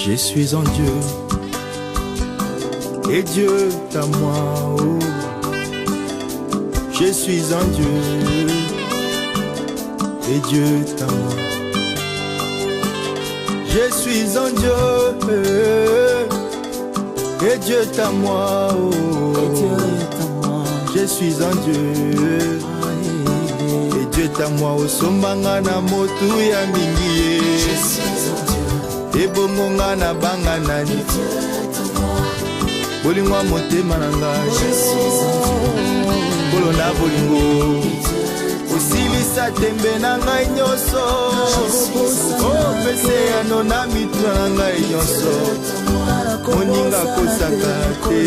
Je suis en Dieu, et Dieu est à moi. Oh. Je suis en Dieu, et Dieu est à moi. Je suis en Dieu, et Dieu est à moi. Oh. Je suis en Dieu, et Dieu est à moi. Osombanga na motu ya mingi. Je suis en Dieu, et bongonga na banga nani. Bolingwa motema na ngai. Je suis en Dieu, bolona bolingo. Osilisa tembe na ngai nyonso. Oh pese ano na mitu na ngai nyonso. Moninga kosaka te.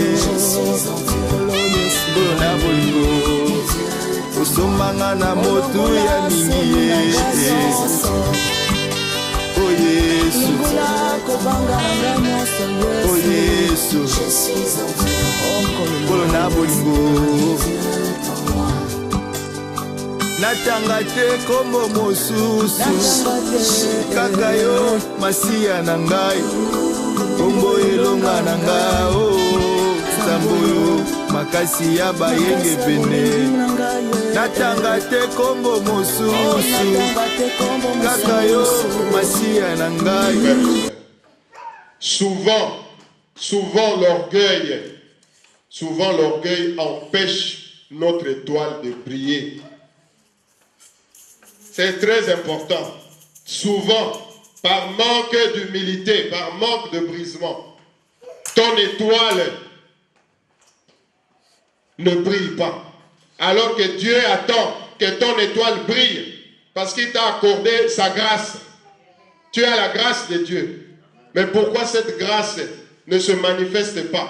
Bolona bolingo. Osombanga na motu ya mingi. Oh Yesu, oh Yesu, bolona bolingo. Natanga te kombo mosusu, kaka yo masiya na ngai. Kombo elonga na ngai, oh Nzambo yo makasi ya bayenge pene. Natanga te kombo mosusu, kaka yo masiya na ngai. Souvent l'orgueil empêche notre étoile de briller. C'est très important. Souvent, par manque d'humilité, par manque de brisement, ton étoile ne brille pas. Alors que Dieu attend que ton étoile brille parce qu'il t'a accordé sa grâce. Tu as la grâce de Dieu. Mais pourquoi cette grâce ne se manifeste pas?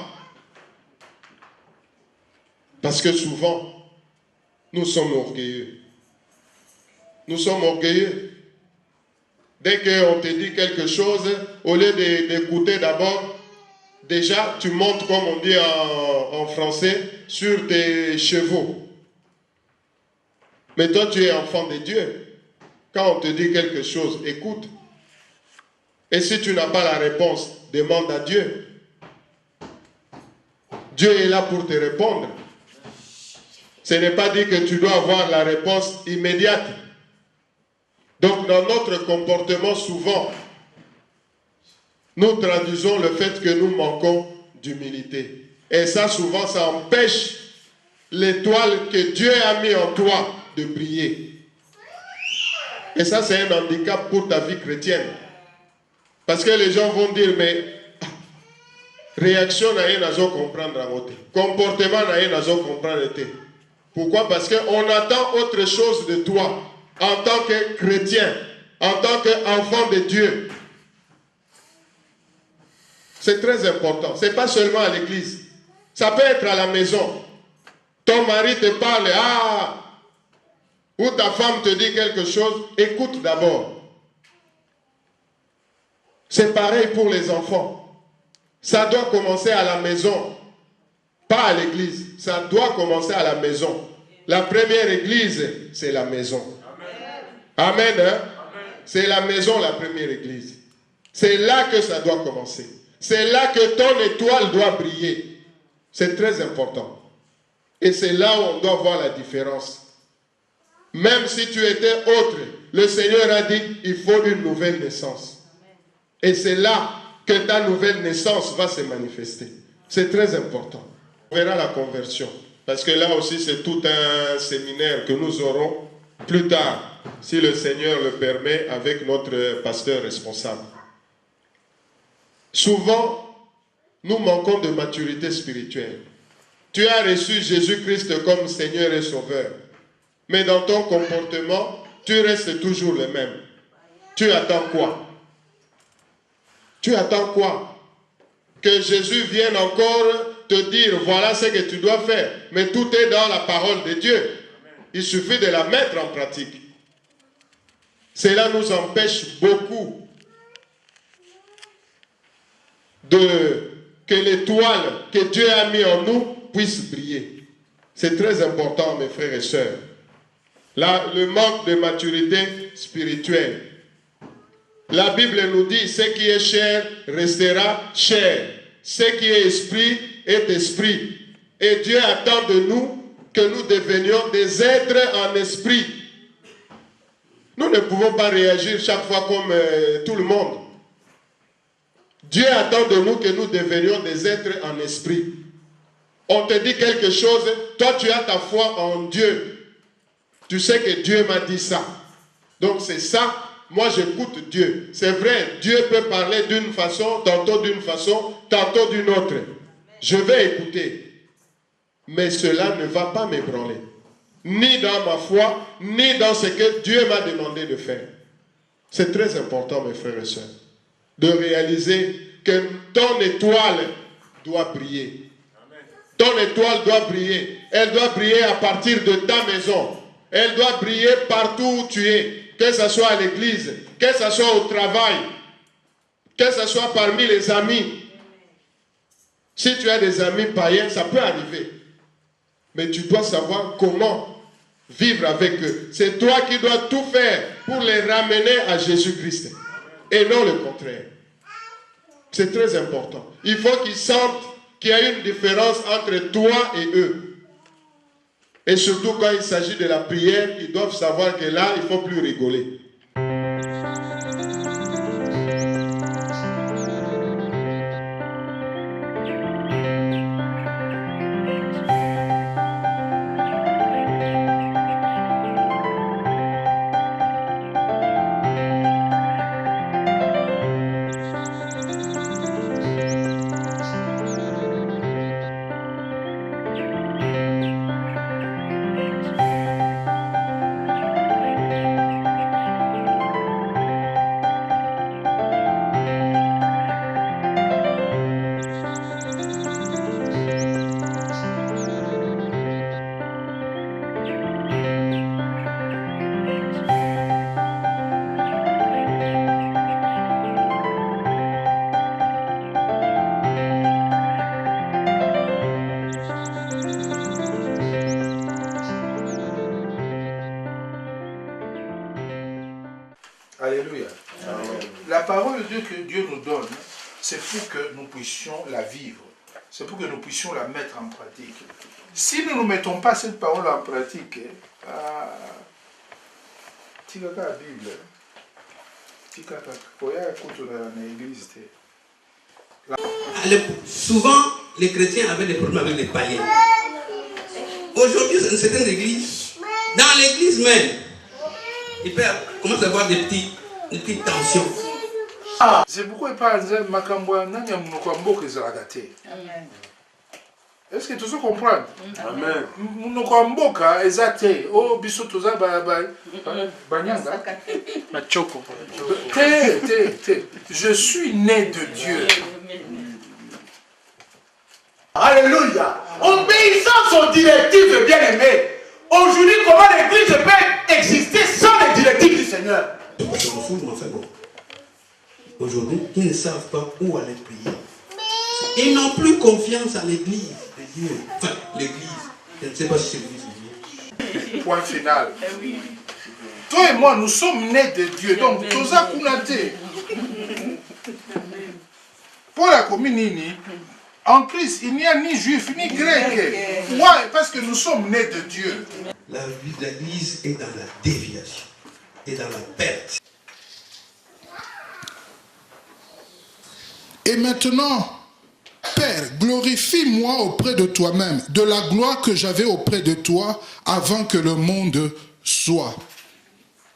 Parce que souvent, nous sommes orgueilleux. Nous sommes orgueilleux. Dès qu'on te dit quelque chose, au lieu d'écouter d'abord, déjà tu montes, comme on dit en français, sur tes chevaux. Mais toi tu es enfant de Dieu. Quand on te dit quelque chose, écoute. Et si tu n'as pas la réponse, demande à Dieu. Dieu est là pour te répondre. Ce n'est pas dit que tu dois avoir la réponse immédiate. Donc dans notre comportement, souvent, nous traduisons le fait que nous manquons d'humilité. Et ça, souvent, ça empêche l'étoile que Dieu a mis en toi de briller. Et ça, c'est un handicap pour ta vie chrétienne. Parce que les gens vont dire, mais réaction n'a rien à comprendre à côté. Comportement n'a rien à comprendre. Pourquoi? Parce qu'on attend autre chose de toi. En tant que chrétien, en tant qu'enfant de Dieu. C'est très important. Ce n'est pas seulement à l'église. Ça peut être à la maison. Ton mari te parle, ou ta femme te dit quelque chose, écoute d'abord. C'est pareil pour les enfants. Ça doit commencer à la maison, pas à l'église. Ça doit commencer à la maison. La première église, c'est la maison. Amen. Hein? C'est la maison, la première église. C'est là que ça doit commencer. C'est là que ton étoile doit briller. C'est très important. Et c'est là où on doit voir la différence. Même si tu étais autre, le Seigneur a dit, il faut une nouvelle naissance. Et c'est là que ta nouvelle naissance va se manifester. C'est très important. On verra la conversion. Parce que là aussi, c'est tout un séminaire que nous aurons plus tard, si le Seigneur le permet, avec notre pasteur responsable. Souvent, nous manquons de maturité spirituelle. Tu as reçu Jésus-Christ comme Seigneur et Sauveur. Mais dans ton comportement, tu restes toujours le même. Tu attends quoi? Tu attends quoi? Que Jésus vienne encore te dire, voilà ce que tu dois faire. Mais tout est dans la parole de Dieu. Il suffit de la mettre en pratique. Cela nous empêche beaucoup que l'étoile que Dieu a mis en nous puisse briller. C'est très important, mes frères et sœurs. Là, le manque de maturité spirituelle. La Bible nous dit, ce qui est chair restera chair. Ce qui est esprit est esprit. Et Dieu attend de nous que nous devenions des êtres en esprit. Nous ne pouvons pas réagir chaque fois comme tout le monde. Dieu attend de nous que nous devenions des êtres en esprit. On te dit quelque chose, toi tu as ta foi en Dieu. Tu sais que Dieu m'a dit ça. Donc c'est ça, moi j'écoute Dieu. C'est vrai, Dieu peut parler d'une façon, tantôt d'une autre. Je vais écouter. Mais cela ne va pas m'ébranler. Ni dans ma foi, ni dans ce que Dieu m'a demandé de faire. C'est très important, mes frères et sœurs, de réaliser que ton étoile doit briller. Ton étoile doit briller. Elle doit briller à partir de ta maison. Elle doit briller partout où tu es. Que ce soit à l'église, que ce soit au travail, que ce soit parmi les amis. Si tu as des amis païens, ça peut arriver. Mais tu dois savoir comment vivre avec eux. C'est toi qui dois tout faire pour les ramener à Jésus-Christ. Et non le contraire. C'est très important. Il faut qu'ils sentent qu'il y a une différence entre toi et eux. Et surtout quand il s'agit de la prière, ils doivent savoir que là, il ne faut plus rigoler. Alléluia. Amen. La parole de Dieu que Dieu nous donne, c'est pour que nous puissions la vivre. C'est pour que nous puissions la mettre en pratique. Si nous ne mettons pas cette parole en pratique, souvent, les chrétiens avaient des problèmes avec les païens. Aujourd'hui, dans certaines églises, dans l'église même, il peut commencer à avoir des petites tensions. C'est pourquoi il parle de Makambouan, est-ce que tu sais comprendre? Amen. Munokwamboka ezate o biso toza banyanga machoko. Je suis né de Dieu. Alléluia. Obéissance aux directives, bien-aimés. Aujourd'hui, comment l'église peut exister sans les directives du Seigneur? Aujourd'hui, ils ne savent pas où aller prier. Ils n'ont plus confiance à l'église de Dieu. Enfin, l'église. Je ne sais pas si c'est l'église. Point final. Toi et moi, nous sommes nés de Dieu. Donc, Toza Kunate. Pour la commune, en Christ, il n'y a ni juif ni grec. Pourquoi? Parce que nous sommes nés de Dieu. La vie de l'église est dans la déviation et dans la perte. Et maintenant, Père, glorifie-moi auprès de toi-même, de la gloire que j'avais auprès de toi avant que le monde soit.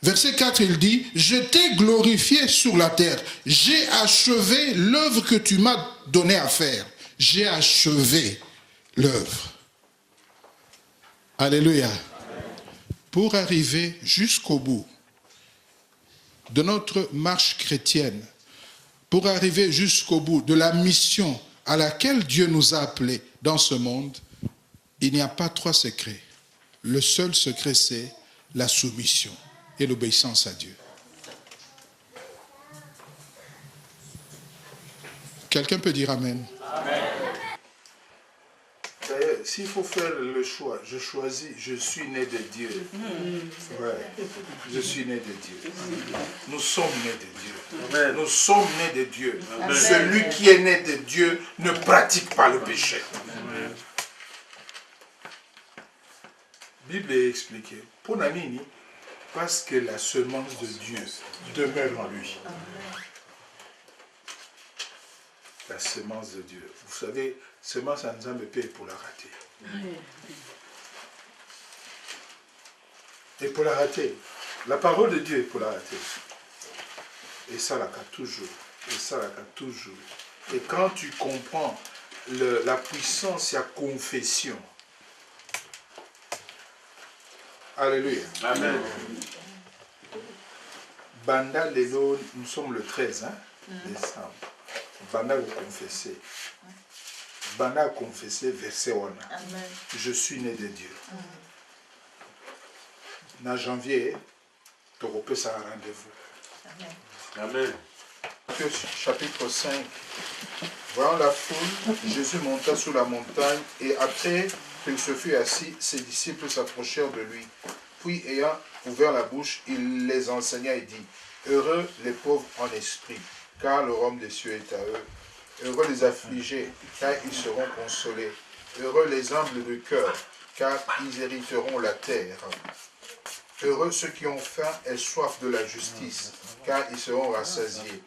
Verset 4, il dit, je t'ai glorifié sur la terre. J'ai achevé l'œuvre que tu m'as donné à faire. J'ai achevé l'œuvre. Alléluia. Pour arriver jusqu'au bout de notre marche chrétienne, pour arriver jusqu'au bout de la mission à laquelle Dieu nous a appelés dans ce monde, il n'y a pas trois secrets. Le seul secret, c'est la soumission et l'obéissance à Dieu. Quelqu'un peut dire Amen. D'ailleurs, s'il faut faire le choix, je choisis, je suis né de Dieu. Ouais, je suis né de Dieu. Nous sommes nés de Dieu. Nous sommes nés de Dieu. Celui qui est né de Dieu ne pratique pas le péché. La Bible est expliquée. Pour Nanini, parce que la semence de Dieu demeure en lui. La semence de Dieu. Vous savez, semence en Nzambe paye pour la rater. Et pour la rater, la parole de Dieu est pour la rater. Et ça la cas toujours. Et ça la cas toujours. Et quand tu comprends la puissance, il y a confession. Alléluia. Amen. Banda Lelo, nous sommes le 13 décembre. Banda vous confessez. Banda a confessé verset 1. Je suis né de Dieu. En janvier, tu repères ça un rendez-vous. Amen. Chapitre 5. Voyant la foule, Jésus monta sur la montagne et après qu'il se fut assis, ses disciples s'approchèrent de lui. Puis, ayant ouvert la bouche, il les enseigna et dit, heureux les pauvres en esprit, car le royaume des cieux est à eux. Heureux les affligés, car ils seront consolés. Heureux les humbles de cœur, car ils hériteront la terre. Heureux ceux qui ont faim et soif de la justice, car ils seront rassasiés.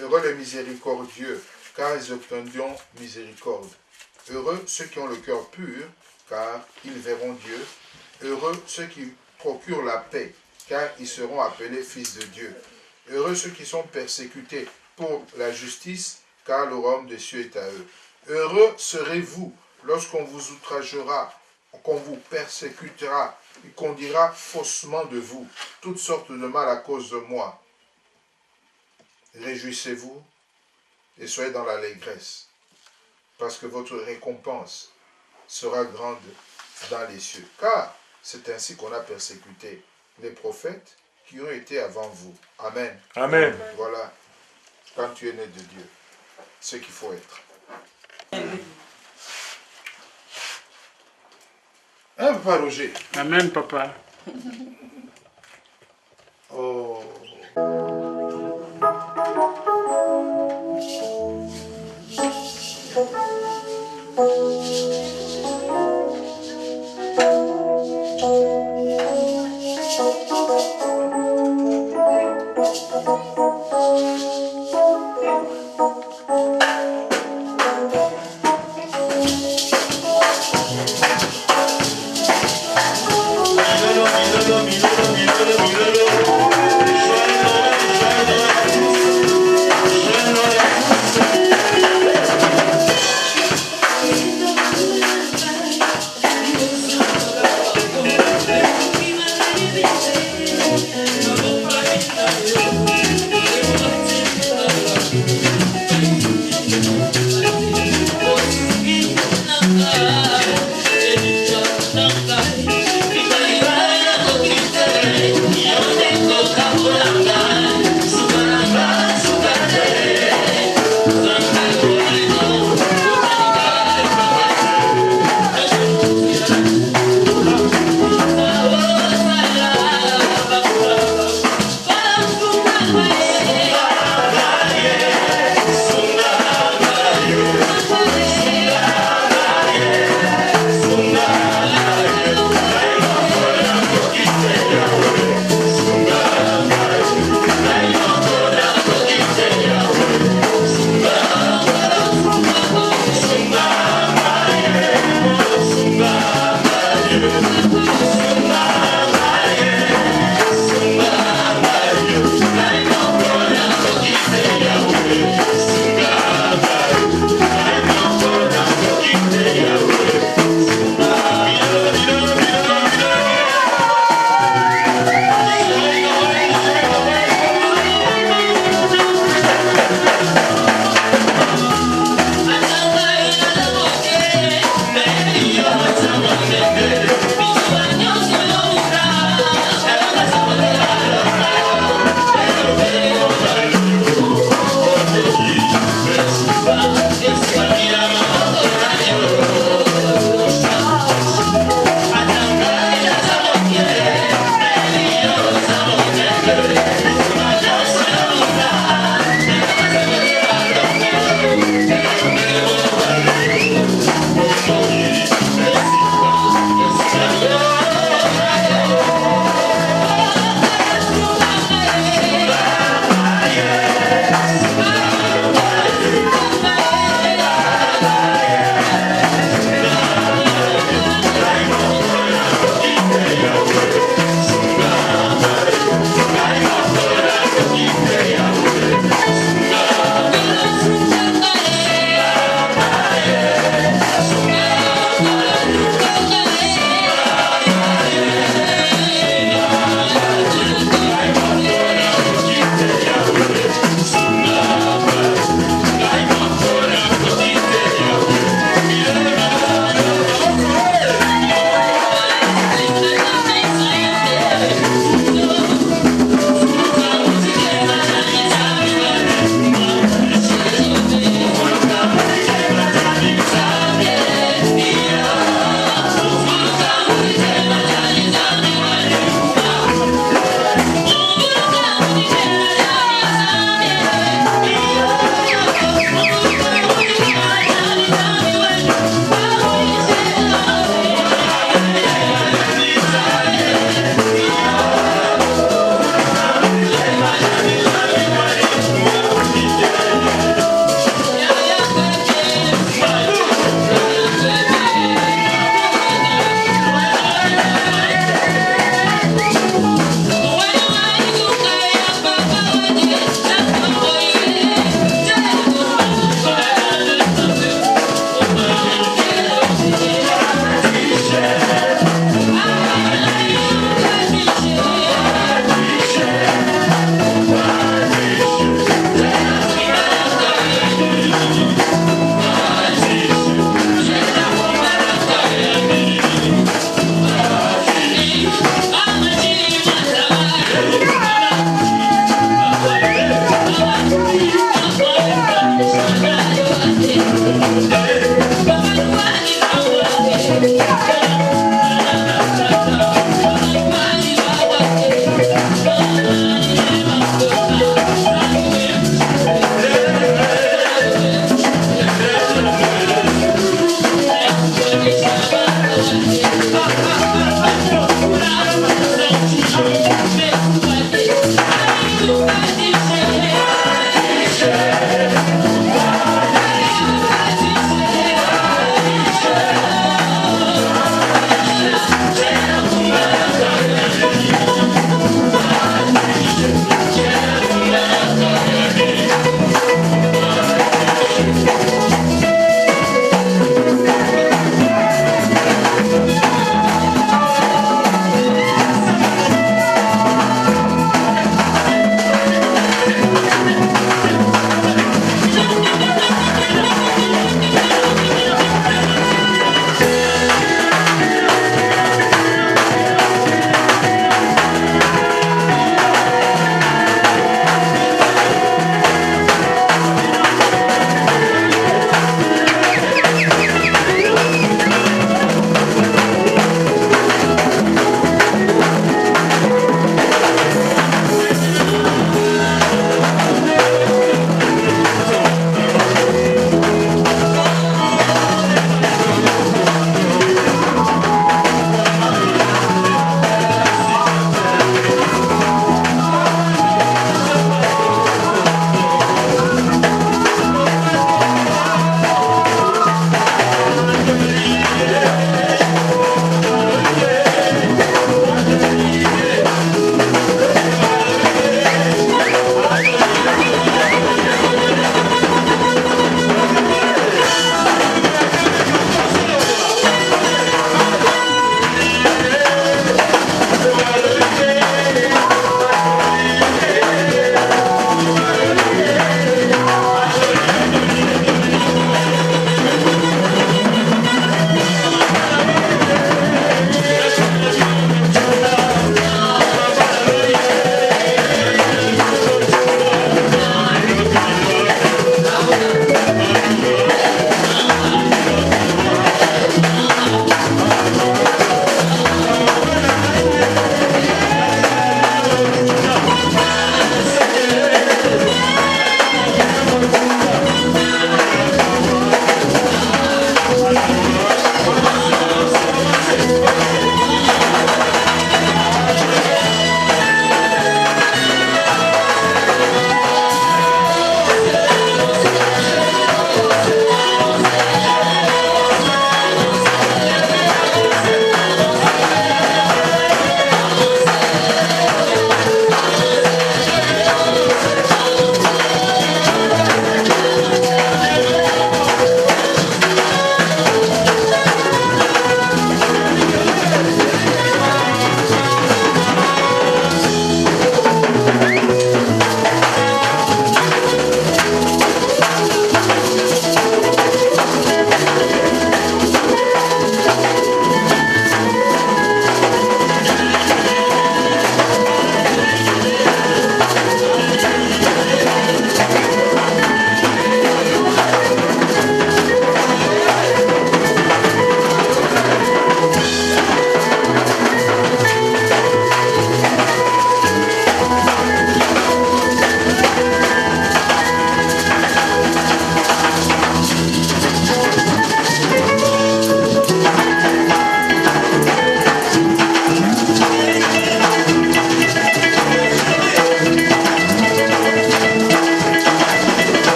Heureux les miséricordieux, car ils obtiendront miséricorde. Heureux ceux qui ont le cœur pur, car ils verront Dieu. Heureux ceux qui procurent la paix, car ils seront appelés fils de Dieu. Heureux ceux qui sont persécutés pour la justice, car le royaume des cieux est à eux. Heureux serez-vous lorsqu'on vous outragera, qu'on vous persécutera, et qu'on dira faussement de vous toutes sortes de mal à cause de moi. Réjouissez-vous et soyez dans l'allégresse, parce que votre récompense sera grande dans les cieux. Car c'est ainsi qu'on a persécuté les prophètes qui ont été avant vous. Amen. Amen. Voilà, quand tu es né de Dieu, ce qu'il faut être. Hein, Papa Roger? Amen, Papa. Oh. Milolo, milolo, milolo, milolo, milolo.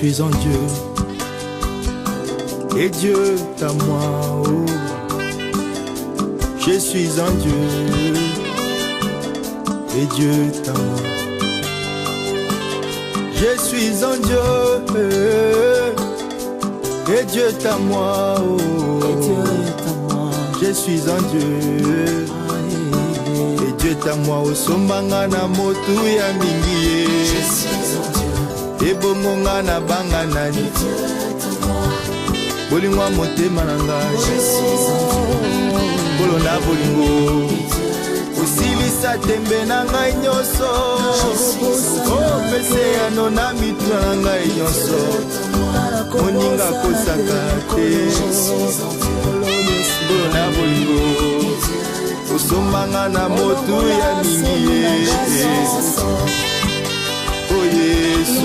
suis en Dieu. Et Dieu est à moi, oh. Je suis en Dieu. Et Dieu est à moi. Je suis en Dieu. Et Dieu est à moi, oh. Je suis en Dieu. Et Dieu est à moi, oh. Sombanga na motu ya mingi. Je suis en Dieu. Et bongonga na banga nani. Bolingwa motema na ngai. Je suis en Dieu. Bolonda bolingo. Osilisa tembe na ngai nyonso. Oh, pese ya nona mitu na ngai nyonso. Moninga kosaka te. Bolonda bolingo. Osombanga na motu ya mingi. Oh Yesu. Oh Yesu.